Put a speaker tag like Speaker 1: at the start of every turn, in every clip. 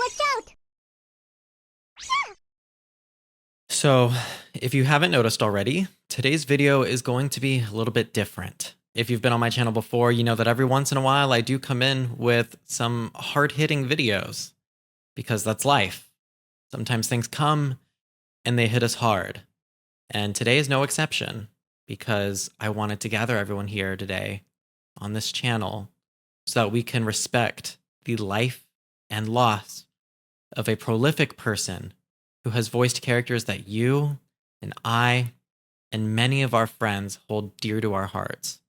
Speaker 1: Watch out!
Speaker 2: So, if you haven't noticed already, today's video is going to be a little bit different. If you've been on my channel before, you know that every once in a while I do come in with some hard-hitting videos, because that's life. Sometimes things come and they hit us hard. And today is no exception, because I wanted to gather everyone here today on this channel so that we can respect the life and loss of a prolific person who has voiced characters that you and I and many of our friends hold dear to our hearts.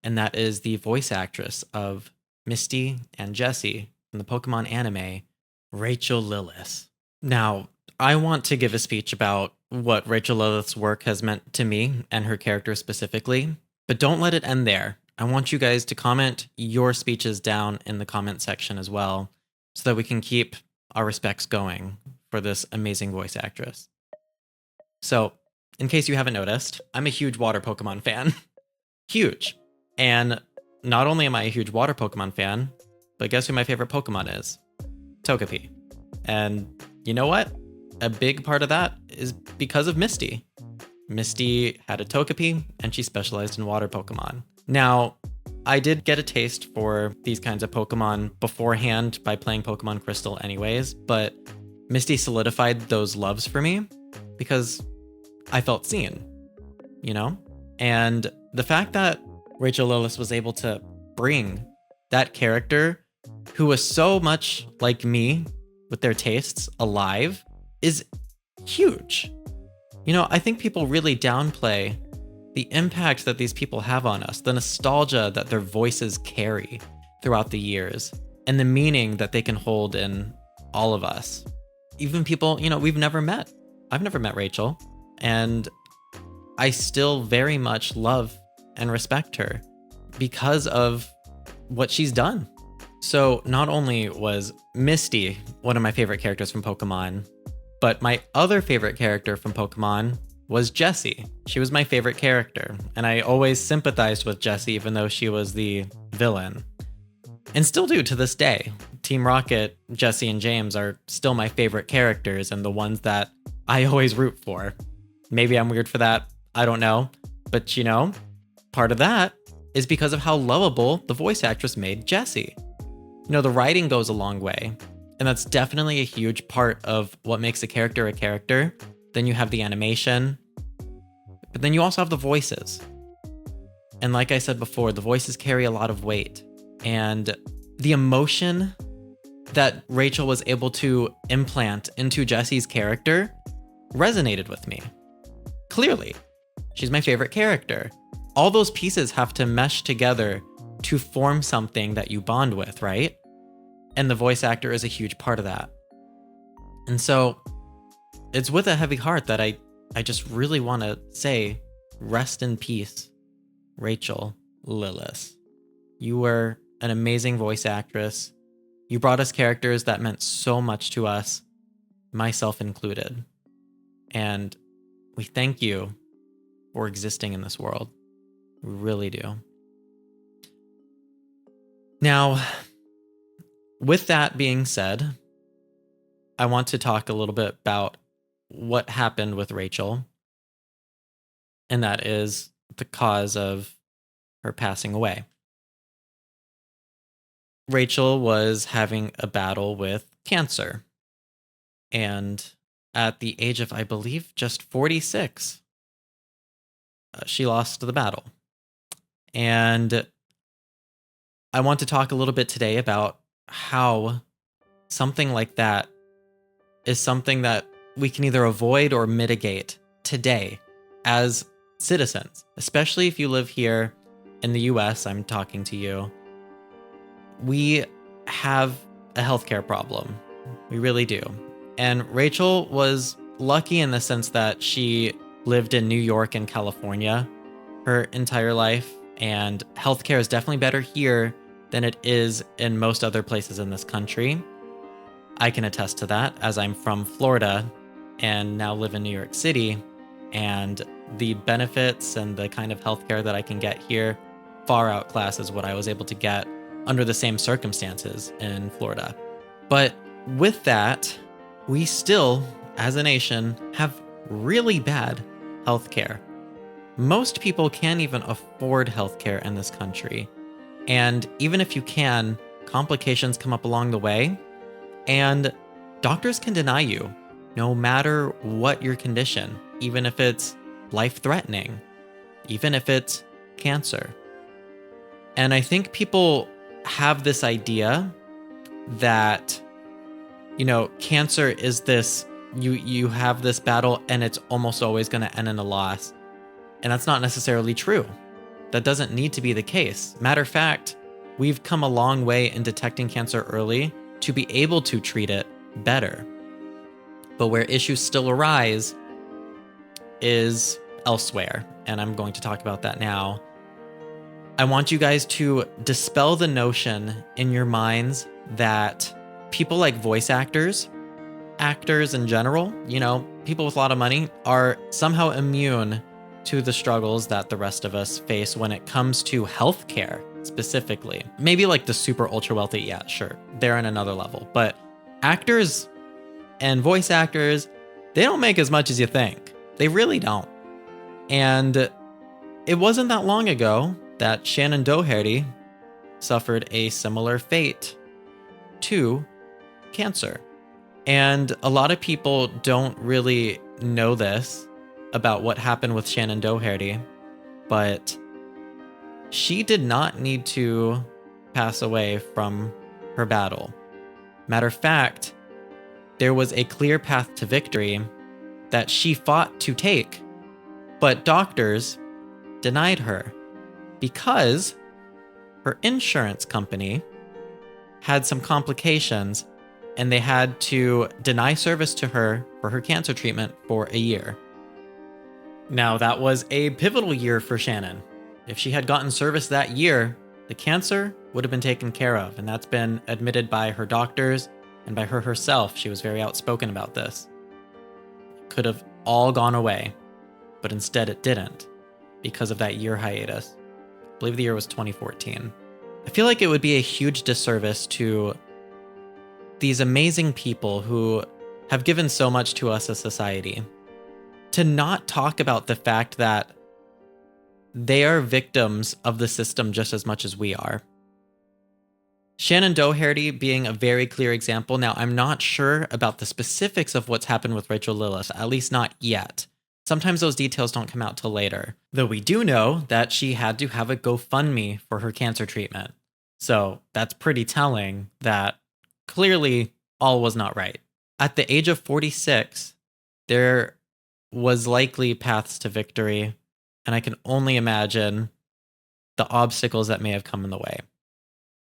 Speaker 2: And that is the voice actress of Misty and Jessie from the Pokemon anime, Rachael Lillis. Now, I want to give a speech about what Rachael Lillis' work has meant to me and her character specifically, but don't let it end there. I want you guys to comment your speeches down in the comment section as well, so that we can keep our respects going for this amazing voice actress. So, in case you haven't noticed, I'm a huge water Pokemon fan. Huge. And not only am I a huge water Pokemon fan, but guess who my favorite Pokemon is? Togepi. And you know what? A big part of that is because of Misty. Misty had a Togepi, and she specialized in water Pokemon. Now, I did get a taste for these kinds of Pokemon beforehand by playing Pokemon Crystal anyways, but Misty solidified those loves for me because I felt seen, you know? And the fact that Rachael Lillis was able to bring that character, who was so much like me with their tastes, alive, is huge. You know, I think people really downplay the impact that these people have on us, the nostalgia that their voices carry throughout the years, and the meaning that they can hold in all of us. Even people, you know, we've never met. I've never met Rachael, and I still very much love and respect her because of what she's done. So not only was Misty one of my favorite characters from Pokemon, but my other favorite character from Pokemon was Jessie. She was my favorite character, and I always sympathized with Jessie even though she was the villain. And still do to this day. Team Rocket, Jessie and James are still my favorite characters and the ones that I always root for. Maybe I'm weird for that, I don't know. But you know, part of that is because of how lovable the voice actress made Jessie. You know, the writing goes a long way, and that's definitely a huge part of what makes a character a character. Then you have the animation, but then you also have the voices. And like I said before, the voices carry a lot of weight. And the emotion that Rachael was able to implant into Jessie's character resonated with me. Clearly, she's my favorite character. All those pieces have to mesh together to form something that you bond with, right? And the voice actor is a huge part of that. And so it's with a heavy heart that I just really want to say, rest in peace, Rachael Lillis. You were an amazing voice actress. You brought us characters that meant so much to us, myself included. And we thank you for existing in this world. We really do. Now, with that being said, I want to talk a little bit about what happened with Rachael, and that is the cause of her passing away. Rachael was having a battle with cancer, and at the age of, I believe, just 46, she lost the battle. And I want to talk a little bit today about how something like that is something that we can either avoid or mitigate today as citizens, especially if you live here in the US. I'm talking to you. We have a healthcare problem. We really do. And Rachael was lucky in the sense that she lived in New York and California her entire life, and healthcare is definitely better here than it is in most other places in this country. I can attest to that, as I'm from Florida and now live in New York City, and the benefits and the kind of healthcare that I can get here far outclasses what I was able to get under the same circumstances in Florida. But with that, we still, as a nation, have really bad healthcare. Most people can't even afford healthcare in this country. And even if you can, complications come up along the way, and doctors can deny you no matter what your condition, even if it's life-threatening, even if it's cancer. And I think people have this idea that, cancer is this, you have this battle and it's almost always going to end in a loss. And that's not necessarily true. That doesn't need to be the case. Matter of fact, we've come a long way in detecting cancer early to be able to treat it better. But where issues still arise is elsewhere, and I'm going to talk about that now. I want you guys to dispel the notion in your minds that people like voice actors in general, people with a lot of money, are somehow immune to the struggles that the rest of us face when it comes to healthcare specifically. Maybe like the super ultra wealthy, yeah, sure, they're in another level. But actors and voice actors, they don't make as much as you think. They really don't. And it wasn't that long ago that Shannon Doherty suffered a similar fate to cancer. And a lot of people don't really know this about what happened with Shannon Doherty, but she did not need to pass away from her battle. Matter of fact, there was a clear path to victory that she fought to take, but doctors denied her because her insurance company had some complications and they had to deny service to her for her cancer treatment for a year. Now, that was a pivotal year for Shannon. If she had gotten service that year, the cancer would have been taken care of, and that's been admitted by her doctors and by her herself. She was very outspoken about this. It could have all gone away, but instead it didn't because of that year hiatus. I believe the year was 2014. I feel like it would be a huge disservice to these amazing people who have given so much to us as society to not talk about the fact that they are victims of the system just as much as we are. Shannon Doherty being a very clear example. Now, I'm not sure about the specifics of what's happened with Rachael Lillis, at least not yet. Sometimes those details don't come out till later. Though we do know that she had to have a GoFundMe for her cancer treatment. So that's pretty telling that clearly all was not right. At the age of 46, there was likely paths to victory, and I can only imagine the obstacles that may have come in the way.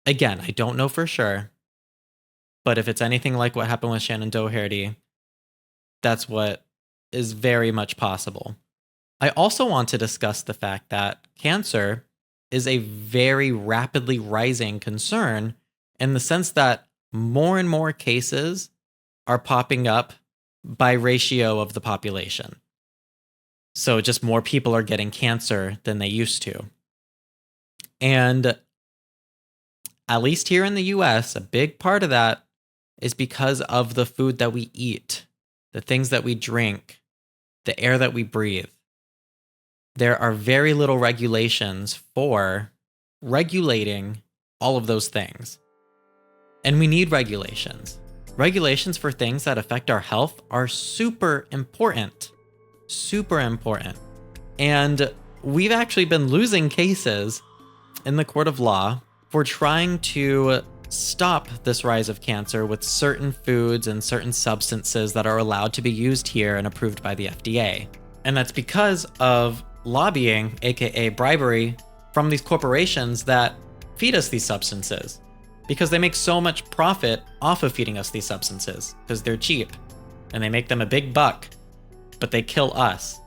Speaker 2: Again, I don't know for sure, but if it's anything like what happened with Shannon Doherty, that's what is very much possible. I also want to discuss the fact that cancer is a very rapidly rising concern in the sense that more and more cases are popping up by ratio of the population. So just more people are getting cancer than they used to. And at least here in the US, a big part of that is because of the food that we eat, the things that we drink, the air that we breathe. There are very little regulations for regulating all of those things. And we need regulations. Regulations for things that affect our health are super important. Super important. And we've actually been losing cases in the court of law for trying to stop this rise of cancer with certain foods and certain substances that are allowed to be used here and approved by the FDA. And that's because of lobbying, aka bribery, from these corporations that feed us these substances. Because they make so much profit off of feeding us these substances, because they're cheap and they make them a big buck, but they kill us.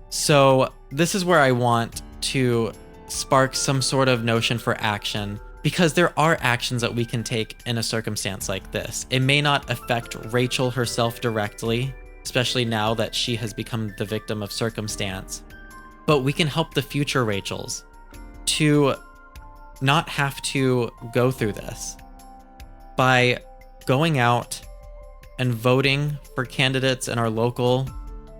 Speaker 2: So this is where I want to spark some sort of notion for action, because there are actions that we can take in a circumstance like this. It may not affect Rachael herself directly, especially now that she has become the victim of circumstance, but we can help the future Rachels to not have to go through this by going out and voting for candidates in our local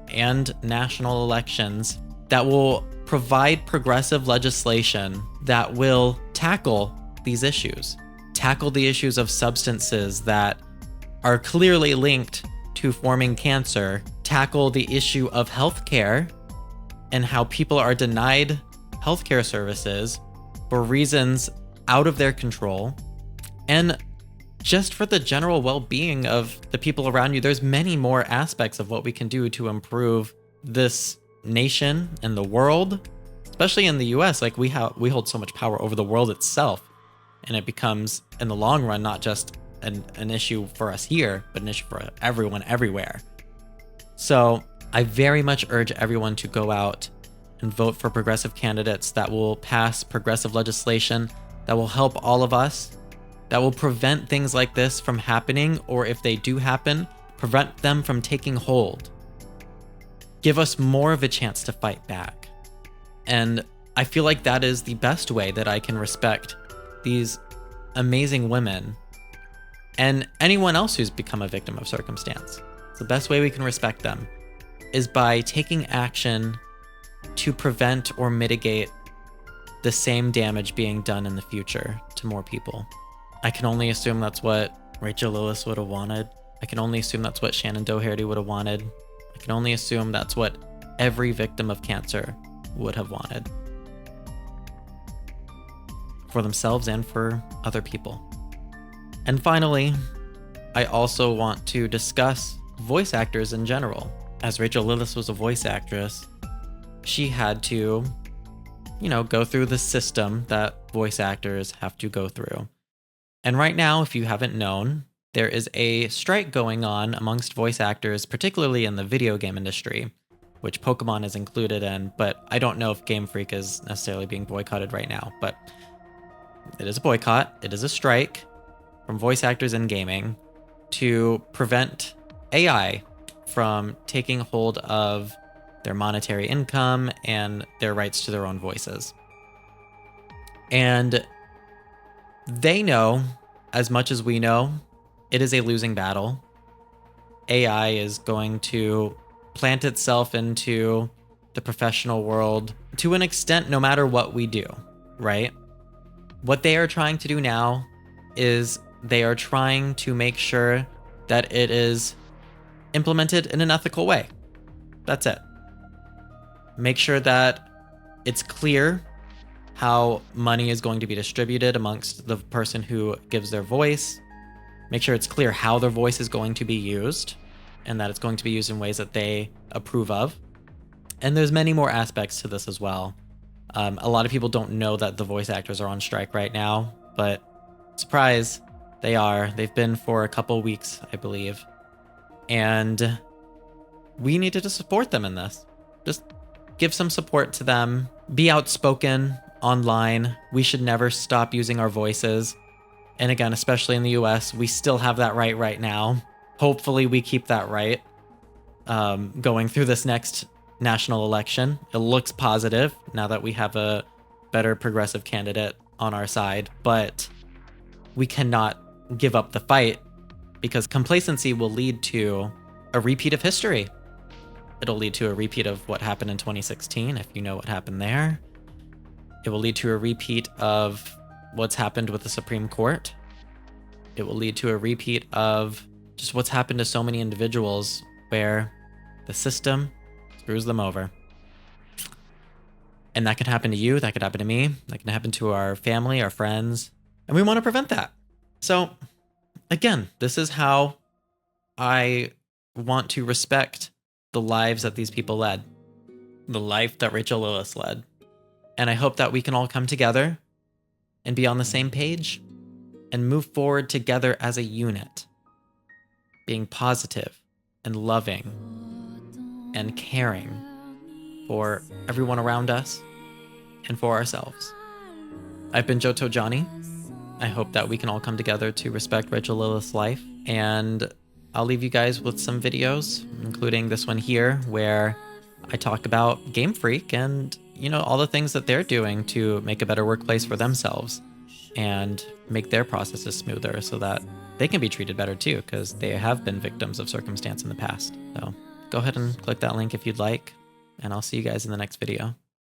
Speaker 2: and national elections that will provide progressive legislation that will tackle these issues, tackle the issues of substances that are clearly linked to forming cancer, tackle the issue of healthcare and how people are denied healthcare services for reasons out of their control, and just for the general well-being of the people around you. There's many more aspects of what we can do to improve this nation and the world, especially in the US. Like we hold so much power over the world itself, and it becomes, in the long run, not just an issue for us here, but an issue for everyone everywhere. So I very much urge everyone to go out and vote for progressive candidates that will pass progressive legislation that will help all of us, that will prevent things like this from happening, or if they do happen, prevent them from taking hold. Give us more of a chance to fight back. And I feel like that is the best way that I can respect these amazing women and anyone else who's become a victim of circumstance. The best way we can respect them is by taking action to prevent or mitigate the same damage being done in the future to more people. I can only assume that's what Rachael Lillis would have wanted. I can only assume that's what Shannon Doherty would have wanted. I can only assume that's what every victim of cancer would have wanted, for themselves and for other people. And finally, I also want to discuss voice actors in general. As Rachael Lillis was a voice actress, she had to, go through the system that voice actors have to go through. And right now, if you haven't known, there is a strike going on amongst voice actors, particularly in the video game industry, which Pokemon is included in, but I don't know if Game Freak is necessarily being boycotted right now, but it is a boycott. It is a strike from voice actors in gaming to prevent AI from taking hold of their monetary income and their rights to their own voices. And they know, as much as we know, it is a losing battle. AI is going to plant itself into the professional world to an extent, no matter what we do, right? What they are trying to do now is they are trying to make sure that it is implemented in an ethical way. That's it. Make sure that it's clear how money is going to be distributed amongst the person who gives their voice. Make sure it's clear how their voice is going to be used, and that it's going to be used in ways that they approve of. And there's many more aspects to this as well. A lot of people don't know that the voice actors are on strike right now, but surprise, they are. They've been for a couple weeks, I believe. And we needed to support them in this. Just give some support to them. Be outspoken online. We should never stop using our voices. And again, especially in the US, we still have that right now. Hopefully we keep that right going through this next national election. It looks positive now that we have a better progressive candidate on our side, but we cannot give up the fight, because complacency will lead to a repeat of history. It'll lead to a repeat of what happened in 2016, if you know what happened there. It will lead to a repeat of what's happened with the Supreme Court. It will lead to a repeat of just what's happened to so many individuals where the system screws them over. And that could happen to you, that could happen to me, that can happen to our family, our friends, and we want to prevent that. So again, this is how I want to respect the lives that these people led, the life that Rachael Lillis led. And I hope that we can all come together and be on the same page and move forward together as a unit, being positive and loving and caring for everyone around us and for ourselves. I've been johtojonny. I hope that we can all come together to respect Rachael Lillis' life, and I'll leave you guys with some videos, including this one here, where I talk about Game Freak and, all the things that they're doing to make a better workplace for themselves and make their processes smoother so that they can be treated better too, because they have been victims of circumstance in the past. So go ahead and click that link if you'd like, and I'll see you guys in the next video.